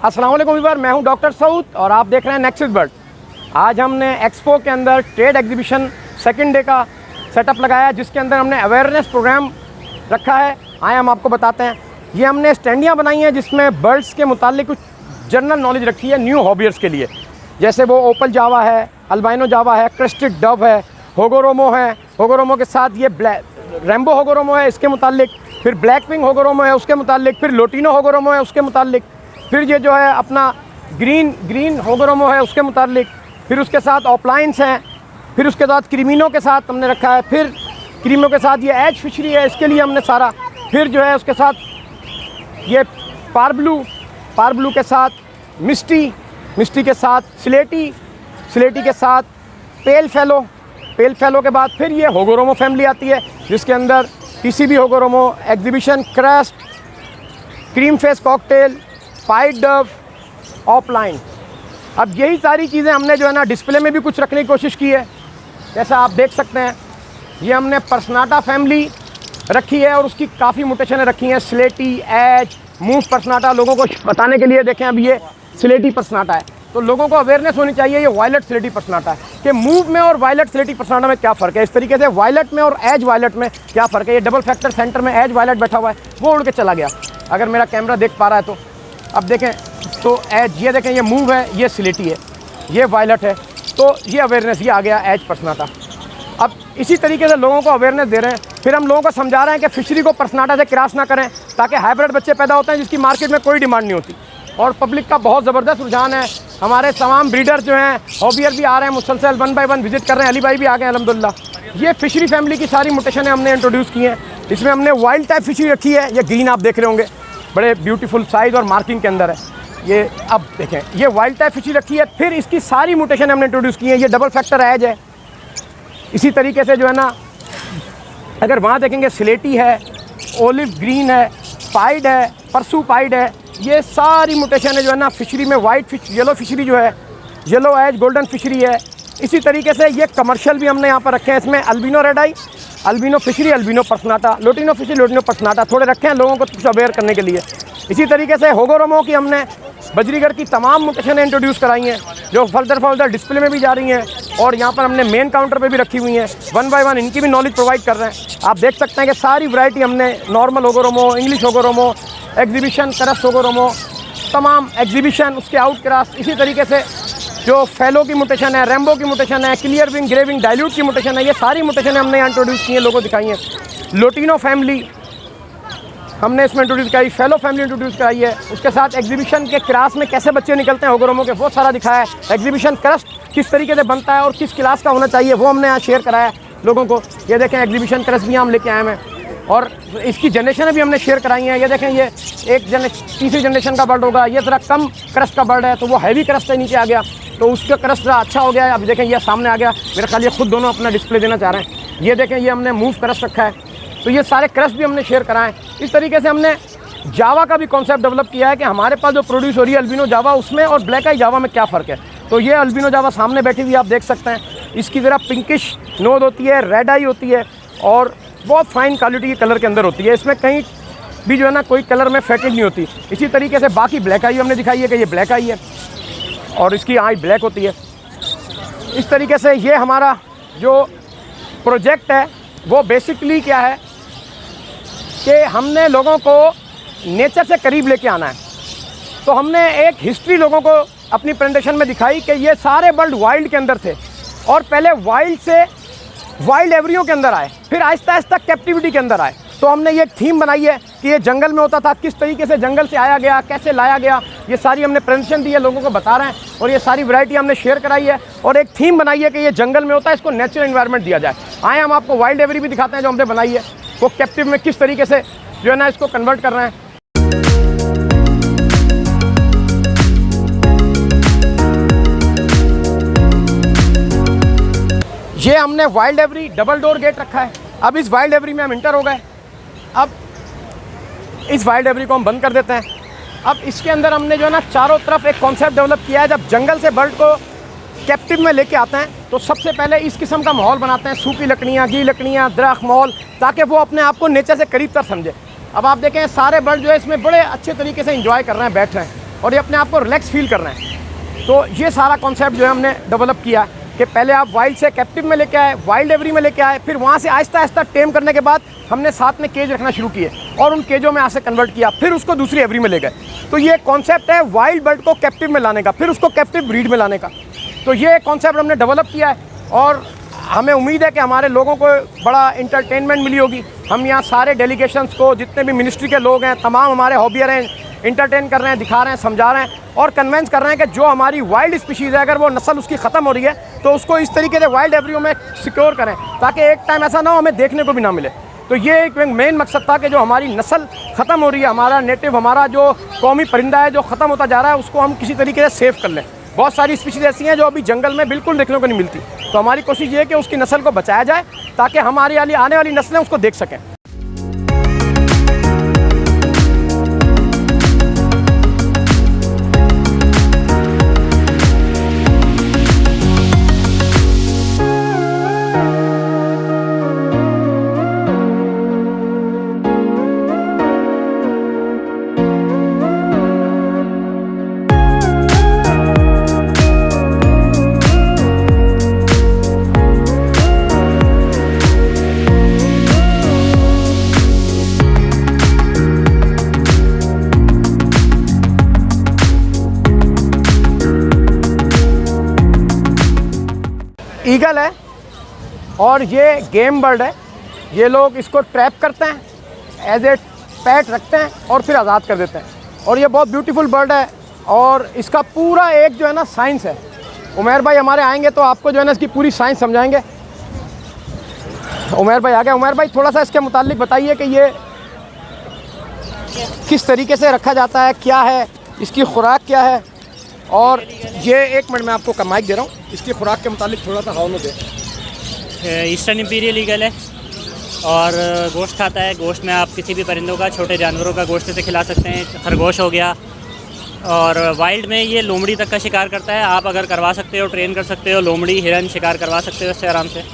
अस्सलाम वालेकुम व्यूअर, मैं हूं डॉक्टर सऊद और आप देख रहे हैं नेक्सस बर्ड। आज हमने एक्सपो के अंदर ट्रेड एग्जीबिशन सेकंड डे का सेटअप लगाया है, जिसके अंदर हमने अवेयरनेस प्रोग्राम रखा है। आए हम आपको बताते हैं। ये हमने स्टैंडियाँ बनाई हैं जिसमें बर्ड्स के मुतालिक कुछ जनरल नॉलेज रखी है न्यू हॉबियर्स के लिए। जैसे वो ओपल जावा है, अल्बाइनो जावा है, क्रेस्टेड डव है, होगोरोमो है। होगोरोमो के साथ ये रैम्बो होगोरोमो है, इसके मुतालिक फिर ब्लैक विंग होगोरोमो है उसके मुतालिक, फिर लोटिनो होगोरोमो है उसके मुतालिक, फिर ये जो है अपना ग्रीन होगोरोमो है उसके मुतालिक, फिर उसके साथ ऑपलाइंस हैं, फिर उसके बाद क्रीमिनो के साथ हमने रखा है, फिर क्रीमिनो के साथ ये एज फिशरी है, इसके लिए हमने सारा, फिर जो है उसके साथ ये पारब्लू के साथ मिस्टी के साथ स्लेटी के साथ पेल फेलो के बाद फिर ये होगोरोमो फैमिली आती है, जिसके अंदर TCB hagoromo, exhibition crest, cream face cocktail, pied dove, opaline. अब यही सारी चीज़ें हमने जो है ना डिस्प्ले में भी कुछ रखने की कोशिश की है। जैसा आप देख सकते हैं ये हमने पर्सनाटा फैमिली रखी है और उसकी काफ़ी मुटेशनें रखी हैं। स्लेटी, एज, मूव पर्सनाटा लोगों को बताने के लिए देखें। अब ये स्लेटी पर्सनाटा है तो लोगों को अवेयरनेस होनी चाहिए ये वायलेट स्लेटी पर्सनाटा है कि मूव में और वायलेट स्लेटी पर्सनाटा में क्या फ़र्क है। इस तरीके से वायलेट में और एज वायलेट में क्या फ़र्क है। ये डबल फैक्टर सेंटर में एज वायलेट बैठा हुआ है, वो उड़ के चला गया। अगर मेरा कैमरा देख पा रहा है तो अब देखें तो एज, ये देखें ये मूव है, ये स्लेटी है, ये वायलेट है, तो ये अवेयरनेस ये आ गया एज पर्सनाटा। अब इसी तरीके से लोगों को अवेयरनेस दे रहे हैं। फिर हम लोगों को समझा रहे हैं कि फिशरी को पर्सनाटा से क्रॉस ना करें ताकि हाइब्रिड बच्चे पैदा होते हैं जिसकी मार्केट में कोई डिमांड नहीं होती। और पब्लिक का बहुत ज़बरदस्त रुझान है। हमारे तमाम ब्रीडर जो हैं, हॉबियर भी आ रहे हैं, मुसलसल 1 बाय 1 विजिट कर रहे हैं। अली भाई भी आ गए अल्हम्दुलिल्लाह। ये फिशरी फैमिली की सारी मुटेशनें हमने इंट्रोड्यूस की हैं। इसमें हमने वाइल्ड टाइप फिशरी रखी है, ये ग्रीन आप देख रहे होंगे, बड़े ब्यूटीफुल साइज़ और मार्किंग के अंदर है ये। अब देखें ये वाइल्ड टाइप फिशरी रखी है। फिर इसकी सारी मुटेशन हमने इंट्रोड्यूस की है। ये डबल फैक्टर एज है। इसी तरीके से जो है ना अगर वहाँ देखेंगे स्लेटी है, ओलिव ग्रीन है, पाइड है, परसू पाइड है। ये सारी मुटेशन है जो है ना फिशरी में। वाइट फिश, येलो फिशरी जो है, येलो एज गोल्डन फिशरी है। इसी तरीके से ये कमर्शियल भी हमने यहाँ पर रखे हैं। इसमें albino red eye, albino fischeri, albino personata, lutino fischeri, lutino personata थोड़े रखे हैं लोगों को कुछ अवेयर करने के लिए। इसी तरीके से होगोरोमो की हमने बजरीगर की तमाम मुटेशनें इंट्रोड्यूस कराई हैं जो फर्दर डिस्प्ले में भी जा रही हैं और यहाँ पर हमने मेन काउंटर पे भी रखी हुई हैं। 1 बाय 1 इनकी भी नॉलेज प्रोवाइड कर रहे हैं। आप देख सकते हैं कि सारी वैरायटी हमने नॉर्मल होगोरोमो, इंग्लिश होगोरोमो, एग्जीबिशन क्रस्ट होगोरोमो, तमाम एग्जीबिशन, उसके आउट क्रॉस। इसी तरीके से जो फेलो की मुटेशन है, रैम्बो की मुटेशन है, clear wing, grey wing, dilute की मुटेशन है, ये सारी मुटेशनें हमने यहाँ इंट्रोड्यूस की हैं, लोगों को दिखाई हैं। लोटिनो फैमिली हमने इसमें इंट्रोड्यूस कराई, फेलो फैमिली इंट्रोड्यूस कराई है। उसके साथ एग्जीबिशन के क्लास में कैसे बच्चे निकलते हैं होगोरोमो के, वो सारा दिखाया है। एग्जीबिशन क्रस्ट किस तरीके से बनता है और किस क्लास का होना चाहिए वो हमने यहाँ शेयर कराया लोगों को। ये देखें एग्जीबिशन क्रस्ट भी हम लेके आए हैं और इसकी जनरेशन भी हमने शेयर कराई हैं। ये देखें ये तीसरी जनरेशन का बर्ड होगा। ये ज़रा कम क्रस्ट का बर्ड है तो वो हैवी क्रस्ट से नीचे आ गया तो उसका क्रस्ट ज़रा अच्छा हो गया है। अब देखें ये सामने आ गया, मेरा ख्याल ये खुद दोनों अपना डिस्प्ले देना चाह रहे हैं। ये देखें ये हमने मूव क्रस्ट रखा है। तो ये सारे क्रस्ट भी हमने शेयर कराएं। इस तरीके से हमने जावा का भी कॉन्सेप्ट डेवलप किया है कि हमारे पास जो प्रोड्यूस हो रही है अल्बिनो जावा, उसमें और ब्लैक आई जावा में क्या फ़र्क है। तो ये अल्बिनो जावा सामने बैठी हुई आप देख सकते हैं। इसकी ज़रा पिंकिश नोज होती है, रेड आई होती है और बहुत फाइन क्वालिटी के कलर के अंदर होती है। इसमें कहीं भी जो है ना कोई कलर में फैटेज नहीं होती। इसी तरीके से बाकी ब्लैक आई हमने दिखाई है कि ये ब्लैक आई है और इसकी आई ब्लैक होती है। इस तरीके से ये हमारा जो प्रोजेक्ट है वो बेसिकली क्या है कि हमने लोगों को नेचर से करीब लेके आना है। तो हमने एक हिस्ट्री लोगों को अपनी प्रेजेंटेशन में दिखाई कि ये सारे बर्ड वाइल्ड के अंदर थे और पहले वाइल्ड से वाइल्ड एवरियो के अंदर आए, फिर आहिस्ता आहिस्ता कैप्टिविटी के अंदर आए। तो हमने ये एक थीम बनाई है कि ये जंगल में होता था, किस तरीके से जंगल से आया गया, कैसे लाया गया, ये सारी हमने प्रेजेंटेशन दी है, लोगों को बता रहे हैं और ये सारी वैरायटी हमने शेयर कराई है और एक थीम बनाई है कि ये जंगल में होता है, इसको नेचुरल एनवायरनमेंट दिया जाए। आए हम आपको वाइल्ड एवरी भी दिखाते हैं जो हमने बनाई है, वो कैप्टिव में किस तरीके से जो है ना इसको कन्वर्ट कर रहे हैं। ये हमने wild every double door gate रखा है। अब इस वाइल्ड एवरी में हम इंटर हो गए। अब इस वाइल्ड एवरी को हम बंद कर देते हैं। अब इसके अंदर हमने जो है ना चारों तरफ एक कॉन्सेप्ट डेवलप किया है। जब जंगल से बर्ड को कैप्टिव में लेके आते हैं तो सबसे पहले इस किस्म का माहौल बनाते हैं, सूखी लकड़ियाँ, गीली लकड़ियाँ, दरख्त, माहौल, ताकि वो अपने आप को नेचर से करीब तर समझे। अब आप देखें सारे बर्ड जो है इसमें बड़े अच्छे तरीके से एंजॉय कर रहे हैं, बैठ रहे हैं। और ये अपने आप को रिलैक्स फील कर रहे हैं। तो ये सारा कॉन्सेप्ट जो है हमने डेवलप किया कि पहले आप वाइल्ड से कैप्टिव में लेके आए, वाइल्ड एवरी में लेके आए, फिर वहाँ से आहिस्ता आहिस्ता टेम करने के बाद हमने साथ में केज रखना शुरू किए और उन केजों में ऐसे कन्वर्ट किया, फिर उसको दूसरी एवरी में ले गए। तो ये कॉन्सेप्ट है वाइल्ड बर्ड को कैप्टिव में लाने का, फिर उसको कैप्टिव ब्रीड में लाने का। तो ये कॉन्सेप्ट हमने डेवलप किया है और हमें उम्मीद है कि हमारे लोगों को बड़ा इंटरटेनमेंट मिली होगी। हम यहाँ सारे डेलीगेशंस को, जितने भी मिनिस्ट्री के लोग हैं, तमाम हमारे हॉबियर हैं, इंटरटेन कर रहे हैं, दिखा रहे हैं, समझा रहे हैं और कन्वेंस कर रहे हैं कि जो हमारी वाइल्ड स्पीशीज़ है, अगर वो नस्ल उसकी ख़त्म हो रही है तो उसको इस तरीके से वाइल्ड एवरियो में सिक्योर करें ताकि एक टाइम ऐसा ना हो हमें देखने को भी ना मिले। तो ये एक मेन मकसद था कि जो हमारी नस्ल ख़त्म हो रही है, हमारा नेटिव, हमारा जो कौमी परिंदा है जो ख़त्म होता जा रहा है, उसको हम किसी तरीके से सेव कर लें। बहुत सारी स्पीशीज़ ऐसी हैं जो अभी जंगल में बिल्कुल देखने को नहीं मिलती। तो हमारी कोशिश ये है कि उसकी नस्ल को बचाया जाए ताकि हमारी आने वाली नस्लें उसको देख सकें। ईगल है और ये गेम बर्ड है। ये लोग इसको ट्रैप करते हैं, एज ए पैट रखते हैं और फिर आज़ाद कर देते हैं। और ये बहुत ब्यूटीफुल बर्ड है और इसका पूरा एक जो है ना साइंस है। उमैर भाई हमारे आएंगे तो आपको जो है ना इसकी पूरी साइंस समझाएंगे। उमैर भाई आ गए। उमैर भाई थोड़ा सा इसके मुतालिक बताइए कि ये किस तरीके से रखा जाता है, क्या है इसकी खुराक, क्या है। और ये एक मिनट में आपको माइक दे रहा हूँ, इसकी खुराक के मुतालिक थोड़ा सा हाव दे। ईस्टर्न इंपीरियल ईगल है और गोश्त खाता है। गोश्त में आप किसी भी परिंदों का, छोटे जानवरों का गोश्त से खिला सकते हैं। खरगोश हो गया। और वाइल्ड में ये लोमड़ी तक का शिकार करता है। आप अगर करवा सकते हो, ट्रेन कर सकते हो, लोमड़ी, हिरन शिकार करवा सकते हो इससे आराम से।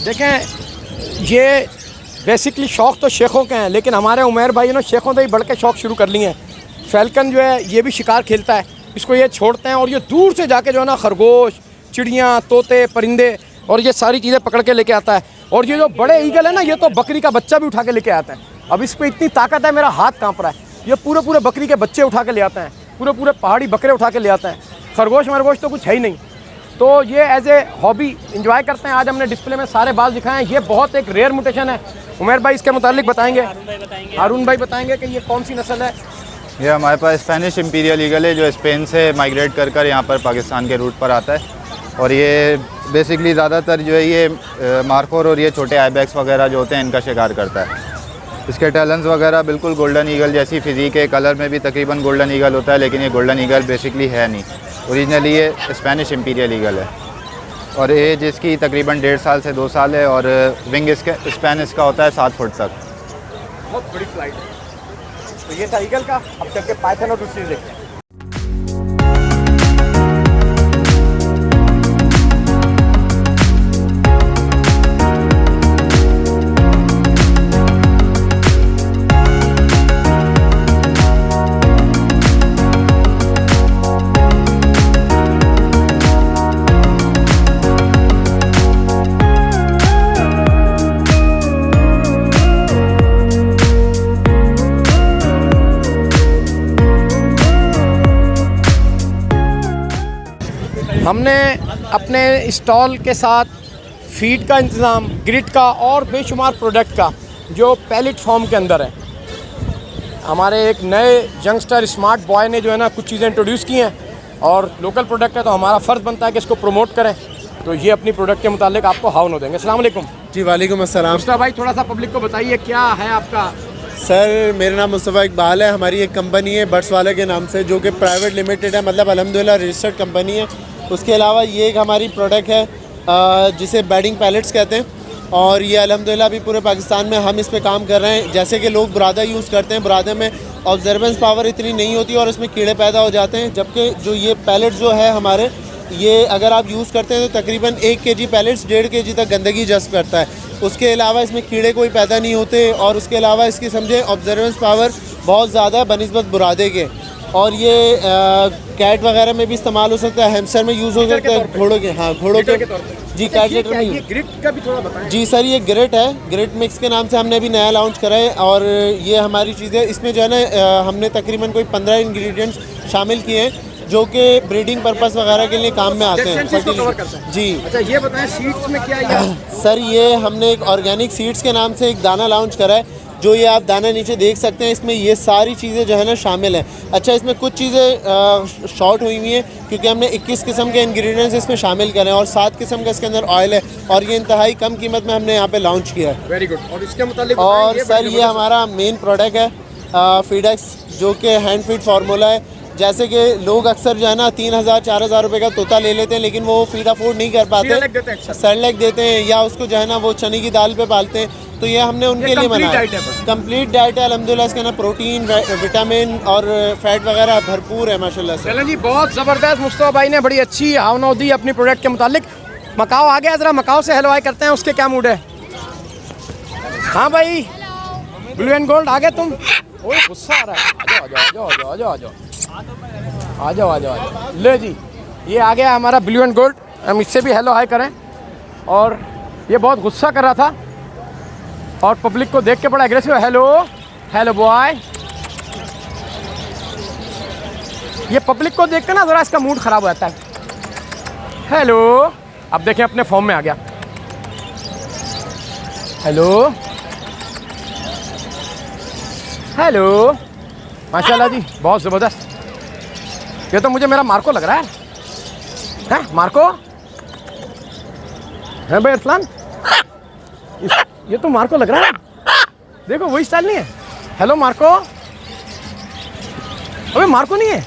देखें, ये बेसिकली शौक़ तो शेखों के हैं, लेकिन हमारे उमैर भाई ने शेखों से ही बढ़ के शौक़ शुरू कर लिए हैं। फैल्कन जो है ये भी शिकार खेलता है, इसको ये छोड़ते हैं और ये दूर से जाके जो है ना खरगोश, चिड़ियाँ, तोते, परिंदे और ये सारी चीज़ें पकड़ के लेके आता है। और ये जो बड़े ईगल है ना, ये तो बकरी का बच्चा भी उठा के लेके आता है। अब इस पर इतनी ताकत है, मेरा हाथ काँप रहा है। ये पूरे पूरे बकरी के बच्चे उठा के ले आते हैं, पूरे पूरे पहाड़ी बकरे उठा के ले आते हैं। खरगोश मरगोश तो कुछ है ही नहीं। तो ये एज ए हॉबी इंजॉय करते हैं। आज हमने डिस्प्ले में सारे बाल दिखाए हैं। ये बहुत एक रेयर म्यूटेशन है। उमैर भाई इसके मुतालिक बताएंगे। हारून भाई बताएंगे कि ये कौन सी नस्ल है। ये हमारे पास स्पेनिश इंपीरियल ईगल है जो स्पेन से माइग्रेट कर कर यहाँ पर पाकिस्तान के रूट पर आता है। और ये बेसिकली ज़्यादातर जो है ये मार्कोर और ये छोटे आइबैक्स वगैरह जो होते हैं इनका शिकार करता है। इसके टैलेंट्स वगैरह बिल्कुल गोल्डन ईगल जैसी फिज़ीक है। कलर में भी तकरीबन गोल्डन ईगल होता है, लेकिन ये गोल्डन ईगल बेसिकली है नहीं। ओरिजिनली ये स्पेनिश इंपीरियल ईगल है और एज इसकी तकरीबन 1.5 साल से 2 साल है और विंग इसके स्पैन इसका होता है 7 फुट तक। बहुत बड़ी फ्लाइट है। तो ये था ईगल का। अब चल के पाइथन और दूसरी देखते हैं। हमने अपने स्टॉल के साथ फीड का इंतज़ाम, ग्रिड का और बेशुमार प्रोडक्ट का जो पैलेट फॉर्म के अंदर है। हमारे एक नए यंगस्टर स्मार्ट बॉय ने जो है ना कुछ चीज़ें इंट्रोड्यूस की हैं और लोकल प्रोडक्ट है तो हमारा फ़र्ज़ बनता है कि इसको प्रमोट करें। तो ये अपनी प्रोडक्ट के मुतालिक आपको हाव नो देंगे। अस्सलाम वालेकुम। जी वालेकुम अस्सलाम। मुस्तफ़ा भाई थोड़ा सा पब्लिक को बताइए क्या है आपका। सर मेरा नाम मुस्तफ़ा इकबाल है। हमारी एक कंपनी है बर्ड्स वाले के नाम से, जो कि प्राइवेट लिमिटेड है, मतलब अल्हम्दुलिल्लाह रजिस्टर्ड कंपनी है। उसके अलावा ये एक हमारी प्रोडक्ट है जिसे बेडिंग पैलेट्स कहते हैं और ये अल्हम्दुलिल्लाह अभी पूरे पाकिस्तान में हम इस पे काम कर रहे हैं। जैसे कि लोग बुरादा यूज़ करते हैं, बुरादे में ऑब्जर्वेंस पावर इतनी नहीं होती और इसमें कीड़े पैदा हो जाते हैं, जबकि जो ये पैलेट जो है हमारे ये अगर आप यूज़ करते हैं तो तकरीबन 1 kg पैलेट्स 1.5 kg तक गंदगी जज़्ब करता है। उसके अलावा इसमें कीड़े कोई पैदा नहीं होते और उसके अलावा इसकी समझे ऑब्जर्वेंस पावर बहुत ज़्यादा है बनिस्बत बुरादे के। और ये कैट वगैरह में भी इस्तेमाल हो सकता है, हैमस्टर में यूज़ हो सकता है, घोड़ों के, हाँ घोड़ों के जी कैट लीटर में। ये ग्रिट का भी थोड़ा बताएं। जी सर, ये ग्रिट है, ग्रिट मिक्स के नाम से हमने अभी नया लॉन्च करा है। और ये हमारी चीज़ें इसमें जो है ना हमने तकरीबन कोई 15 इंग्रेडिएंट्स शामिल किए हैं जो कि ब्रीडिंग पर्पस वगैरह के लिए काम में आते हैं। जी अच्छा, ये बताएं सीड्स में क्या है? सर, ये हमने एक ऑर्गेनिक सीड्स के नाम से एक दाना लॉन्च करा है, जो ये आप दाना नीचे देख सकते हैं। इसमें ये सारी चीज़ें जो है ना शामिल हैं। अच्छा, इसमें कुछ चीज़ें शॉर्ट हुई हुई हैं क्योंकि हमने 21 किस्म के इंग्रेडिएंट्स इसमें शामिल करे हैं और 7 किस्म का इसके अंदर ऑयल है और ये इंतहाई कम कीमत में हमने यहाँ पे लॉन्च किया है। Very good. और इसके मुतालिक और सर, ये हमारा मेन प्रोडक्ट है फीडेक्स, जो कि हैंड फीड फार्मूला है। जैसे कि लोग अक्सर जो है ना 3000-4000 रुपये का तोता ले लेते हैं, लेकिन वो फीड अफोर्ड नहीं कर पाते, सेरेलैक देते हैं या उसको जो है ना वो चने की दाल पे पालते हैं। तो ये हमने उनके लिए बनाया। कंप्लीट डाइट है अल्हम्दुलिल्लाह। इसके ना प्रोटीन, विटामिन और फैट वगैरह भरपूर है माशाल्लाह से। चलें जी, बहुत ज़बरदस्त। मुस्तफ़ा भाई ने बड़ी अच्छी आवनौ दी अपनी प्रोडक्ट के मुतालिक। मकाओ आ गया, ज़रा मकाओ से हलवाई करते हैं, उसके क्या मूड है? हाँ भाई, ब्लू एंड गोल्ड आ गए तुम? ओए गुस्सा आ रहा है। आ जाओ आ जाओ आ जाओ आ जाओ आ जाओ। ले जी, ये आ गया हमारा ब्लू एंड गोल्ड। हम इससे भी हेलो हाय करें। और ये बहुत गुस्सा कर रहा था और पब्लिक को देख के बड़ा एग्रेसिव है। Hello hello boy. ये पब्लिक को देख के ना ज़रा इसका मूड ख़राब हो जाता है। हेलो, अब देखें अपने फॉर्म में आ गया। हेलो हेलो, माशाल्लाह जी, बहुत ज़बरदस्त। ये तो मुझे मेरा मार्को लग रहा है मार्को है भाई अरसलान। ये तो मार्को लग रहा है, देखो वही स्टाइल नहीं है। Hello Marco. अबे मार्को नहीं है।